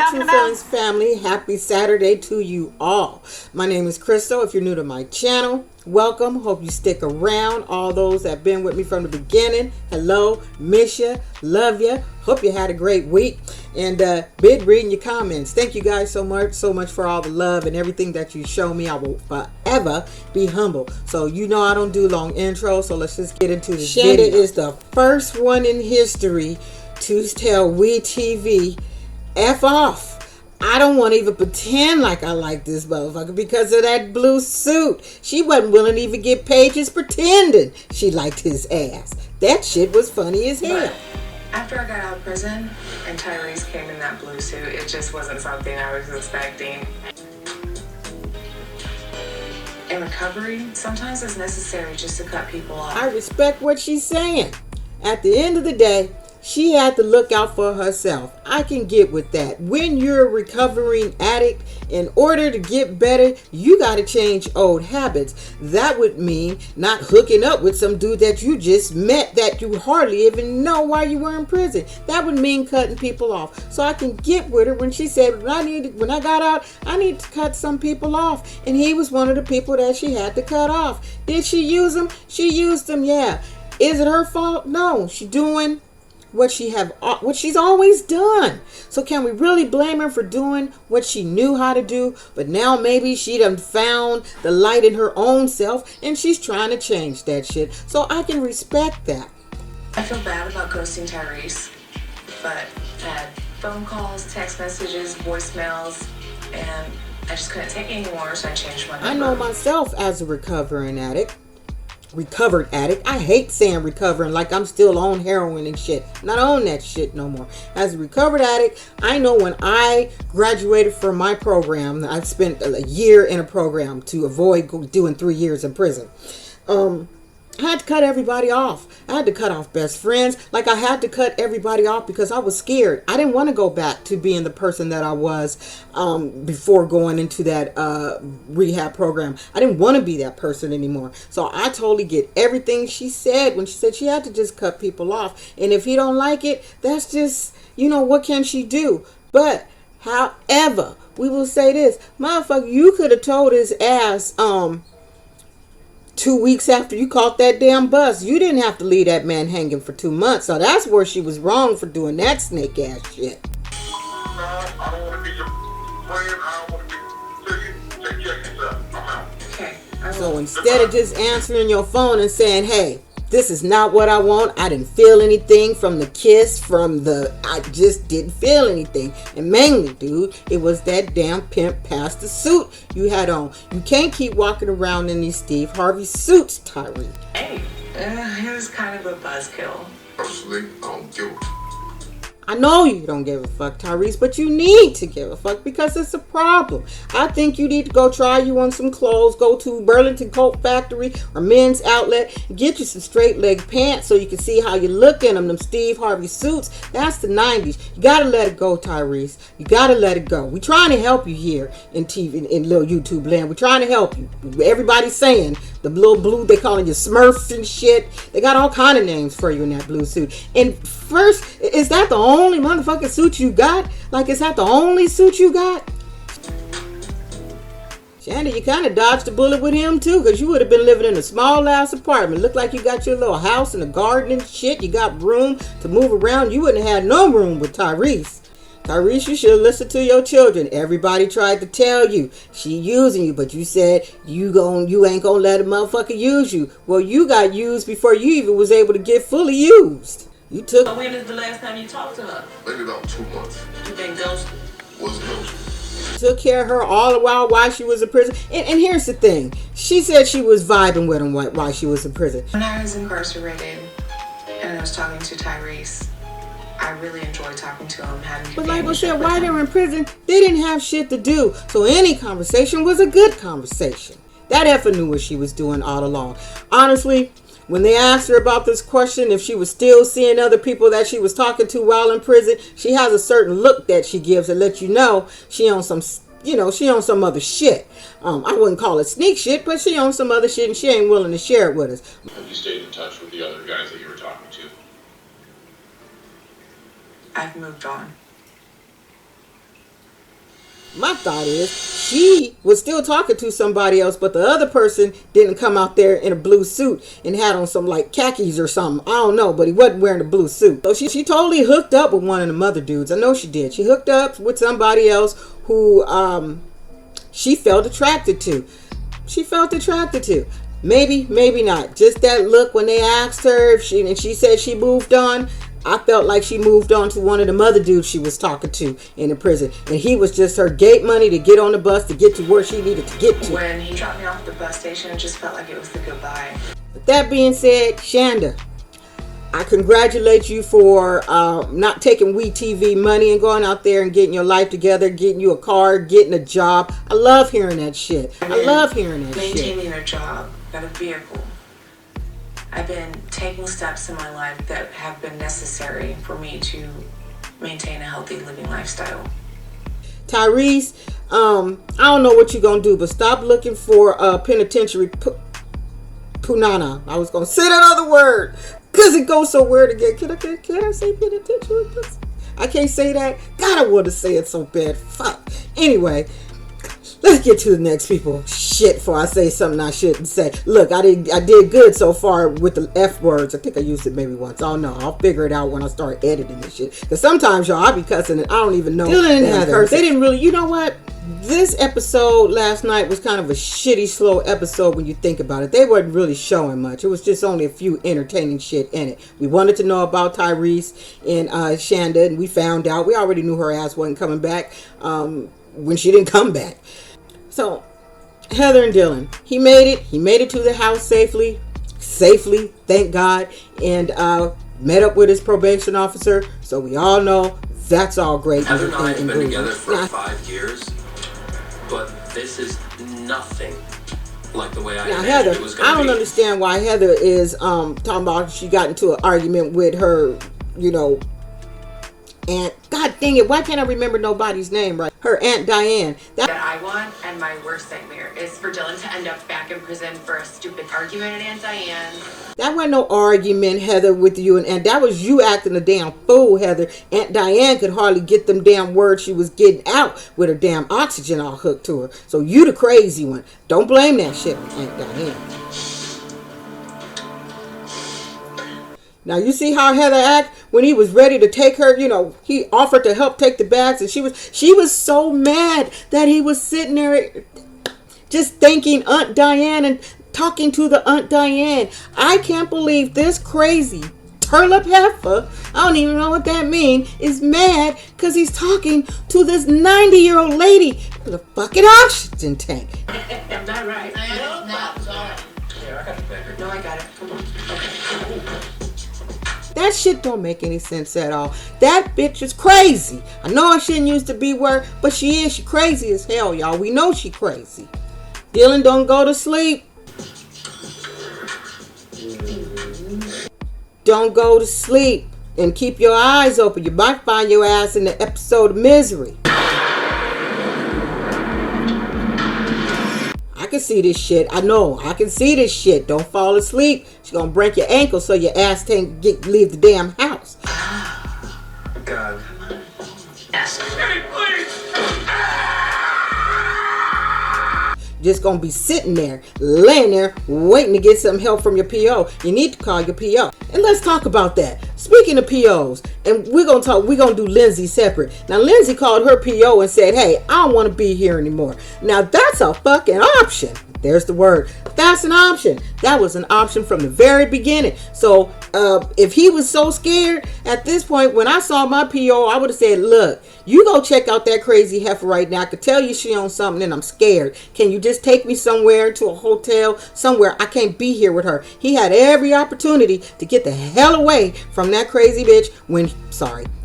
True Friends family, happy Saturday to you all. My name is Crystal. If you're new to my channel, welcome. Hope you stick around. All those that have been with me from the beginning, hello, miss ya, love ya. Hope you had a great week. And been reading your comments. Thank you guys so much for all the love and everything that you show me. I will forever be humble. So you know I don't do long intros, so let's just get into this video. Shanda is the first one in history to tell WETV, F off. I don't want to even pretend like I like this motherfucker because of that blue suit. She wasn't willing to even get pages pretending she liked his ass. That shit was funny as hell. But after I got out of prison and Tyrese came in that blue suit, it just wasn't something I was expecting. In recovery, sometimes it's necessary just to cut people off. I respect what she's saying. At the end of the day, she had to look out for herself. I can get with that. When you're a recovering addict, in order to get better, you got to change old habits. That would mean not hooking up with some dude that you just met that you hardly even know why you were in prison. That would mean cutting people off. So I can get with her when she said, when I got out, I need to cut some people off. And he was one of the people that she had to cut off. Did she use him? She used him, yeah. Is it her fault? No. She's doing what she's always done. So can we really blame her for doing what she knew how to do, but now maybe she done found the light in her own self and she's trying to change that shit. So I can respect that. I feel bad about ghosting Tyrese, but I had phone calls, text messages, voicemails, and I just couldn't take it anymore, so I changed my number. I know myself as a recovered addict. I hate saying recovering like I'm still on heroin and shit. Not on that shit no more. As a recovered addict, I know when I graduated from my program, I spent a year in a program to avoid doing 3 years in prison. I had to cut everybody off. I had to cut off best friends. Like I had to cut everybody off because I was scared. I didn't want to go back to being the person that I was before going into that rehab program. I didn't want to be that person anymore. So I totally get everything she said when she said she had to just cut people off. And if he don't like it, that's just, what can she do? But however, we will say this, motherfucker, you could have told his ass, 2 weeks after you caught that damn bus. You didn't have to leave that man hanging for 2 months. So that's where she was wrong for doing that snake ass shit. No, I don't want to be your friend. I don't want to be. Take care of yourself. I'm out. Okay. So instead of just answering your phone and saying, hey, this is not what I want. I didn't feel anything from the kiss, I just didn't feel anything. And mainly, dude, it was that damn pimp past the suit you had on. You can't keep walking around in these Steve Harvey suits, Tyree. Hey, it was kind of a buzzkill. Personally, I don't give a. I know you don't give a fuck, Tyrese, but you need to give a fuck because it's a problem. I think you need to go try you on some clothes, go to Burlington Coat Factory or Men's Outlet, and get you some straight leg pants so you can see how you look in them Steve Harvey suits. That's the 90s. You gotta let it go, Tyrese. You gotta let it go. We're trying to help you here in TV, in little YouTube land. We're trying to help you. Everybody's saying the little blue, they calling you Smurfs and shit. They got all kind of names for you in that blue suit. And first, is that the only motherfucking suit you got? Like, is that the only suit you got? Shanda, you kind of dodged a bullet with him too, because you would have been living in a small ass apartment. Looked like you got your little house and a garden and shit. You got room to move around. You wouldn't have had no room with Tyrese. Tyrese, you should listen to your children. Everybody tried to tell you she using you, but you said you ain't gonna let a motherfucker use you. Well, you got used before you even was able to get fully used. You took. So when is the last time you talked to her? Maybe about 2 months. You been ghosted? Was ghosted. Took care of her all the while she was in prison. And here's the thing. She said she was vibing with him while she was in prison. When I was incarcerated and I was talking to Tyrese, I really enjoyed talking to him. But like I said, while they were in prison, they didn't have shit to do. So any conversation was a good conversation. That effer knew what she was doing all along. Honestly, when they asked her about this question, if she was still seeing other people that she was talking to while in prison, she has a certain look that she gives that lets you know she on some, she on some other shit. I wouldn't call it sneak shit, but she on some other shit and she ain't willing to share it with us. Have you stayed in touch with the other guys that you were talking to? I've moved on. My thought is she was still talking to somebody else, but the other person didn't come out there in a blue suit and had on some like khakis or something. I don't know, but he wasn't wearing a blue suit. So she totally hooked up with one of the other dudes. I know she did. She hooked up with somebody else who she felt attracted to. Maybe, maybe not. Just that look when they asked her if she said she moved on. I felt like she moved on to one of the other dudes she was talking to in the prison. And he was just her gate money to get on the bus to get to where she needed to get to. When he dropped me off at the bus station, it just felt like it was the goodbye. With that being said, Shanda, I congratulate you for not taking WETV money and going out there and getting your life together, getting you a car, getting a job. I love hearing that shit. Maintaining a job, got a vehicle. I've been taking steps in my life that have been necessary for me to maintain a healthy living lifestyle. Tyrese, I don't know what you're going to do, but stop looking for penitentiary punana. I was going to say that other word because it goes so weird again. Can I say penitentiary? I can't say that. God, I want to say it so bad. Fuck. Anyway. Let's get to the next people. Shit, before I say something I shouldn't say. Look, I did good so far with the F words. I think I used it maybe once. I don't know. I'll figure it out when I start editing this shit. Because sometimes, y'all, I be cussing and I don't even know. Dylan and Heather, they didn't really, you know what? This episode last night was kind of a shitty, slow episode when you think about it. They weren't really showing much. It was just only a few entertaining shit in it. We wanted to know about Tyrese and Shanda, and we found out. We already knew her ass wasn't coming back when she didn't come back. So, Heather and Dylan, he made it to the house safely, thank God, and met up with his probation officer. So we all know that's all great. Heather and I have been together for 5 years, but this is nothing like the way I imagined it was going to be. I don't understand why Heather is talking about she got into an argument with her, and God dang it, why can't I remember nobody's name right? Her Aunt Diane. That I want, and my worst nightmare is for Dylan to end up back in prison for a stupid argument at Aunt Diane's. That wasn't no argument, Heather, with you, and that was you acting a damn fool, Heather. Aunt Diane could hardly get them damn words she was getting out with her damn oxygen all hooked to her. So you the crazy one. Don't blame that shit on Aunt Diane. Now, you see how Heather acted when he was ready to take her, he offered to help take the bags, and she was so mad that he was sitting there just thanking Aunt Diane and talking to the Aunt Diane. I can't believe this crazy turlip heifer, I don't even know what that means, is mad because he's talking to this 90-year-old lady with a fucking oxygen tank. Am I right? No, sorry. Here, I got the paper. No, I got it. Come on. Okay. That shit don't make any sense at all. That bitch is crazy. I know I shouldn't use the B word, but she is. She crazy as hell, y'all. We know she crazy. Dylan, don't go to sleep. Don't go to sleep. And keep your eyes open. You might find your ass in the episode of Misery. I can see this shit. I know. I can see this shit. Don't fall asleep. She's gonna break your ankle so your ass can't leave the damn house. God. Yes. Just gonna be sitting there, laying there, waiting to get some help from your PO. You need to call your PO. And let's talk about that. Speaking of POs, and we're gonna do Lindsay separate. Now, Lindsay called her PO and said, hey, I don't want to be here anymore. Now, that's a fucking option. There's the word. That's an option. That was an option from the very beginning. So if he was so scared at this point, when I saw my PO, I would have said, look, you go check out that crazy heifer right now. I could tell you she on something and I'm scared. Can you just take me somewhere to a hotel, somewhere? I can't be here with her. He had every opportunity to get the hell away from that crazy bitch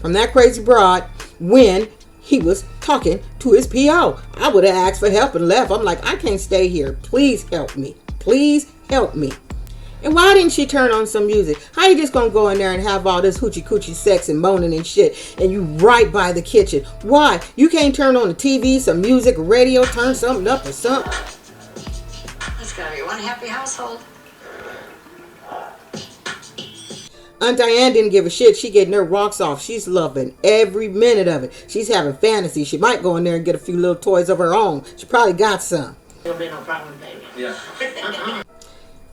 from that crazy broad when he was talking to his PO. I would have asked for help and left. I'm like, I can't stay here. Please help me. Please help me. And why didn't she turn on some music? How you just gonna go in there and have all this hoochie coochie sex and moaning and shit and you right by the kitchen? Why? You can't turn on the TV, some music, radio, turn something up or something? That's gotta be one happy household. Aunt Diane didn't give a shit. She getting her rocks off. She's loving every minute of it. She's having fantasies. She might go in there and get a few little toys of her own. She probably got some. There'll be no problem, baby. Yeah.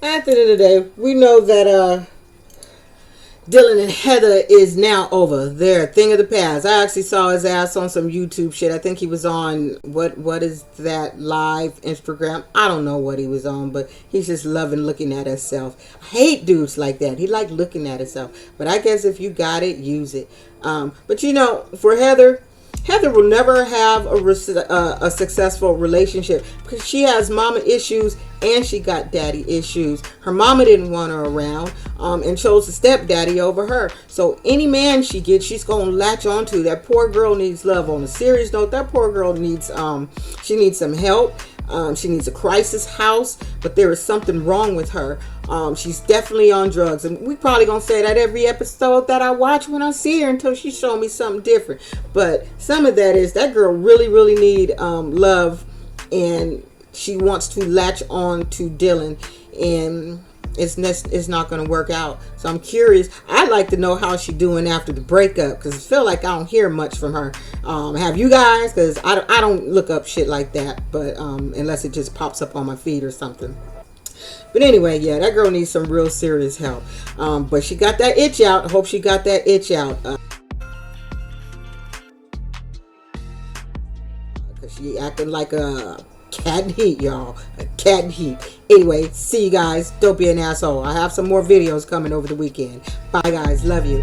At the end of the day, we know that Dylan and Heather is now over. They're a thing of the past. I actually saw his ass on some YouTube shit. I think he was on, what is that, live Instagram? I don't know what he was on, but he's just loving looking at himself. I hate dudes like that. He like looking at himself. But I guess if you got it, use it. But you know, for Heather will never have a successful relationship because she has mama issues and she got daddy issues. Her mama didn't want her around and chose the stepdaddy over her. So any man she gets, she's going to latch onto. That poor girl needs love. On a serious note, that poor girl needs, she needs some help. She needs a crisis house, but there is something wrong with her. She's definitely on drugs, and we probably gonna say that every episode that I watch when I see her until she show me something different. But some of that is that girl really need love, and she wants to latch on to Dylan, and it's not going to work out. So I'm curious. I'd like to know how she's doing after the breakup, because I feel like I don't hear much from her. Have you guys? Because I don't look up shit like that, but unless it just pops up on my feed or something. But anyway, yeah, that girl needs some real serious help. But she got that itch out. I hope she got that itch out. Because she acting like a cat in heat, y'all. A cat in heat. Anyway, see you guys. Don't be an asshole. I have some more videos coming over the weekend. Bye, guys. Love you.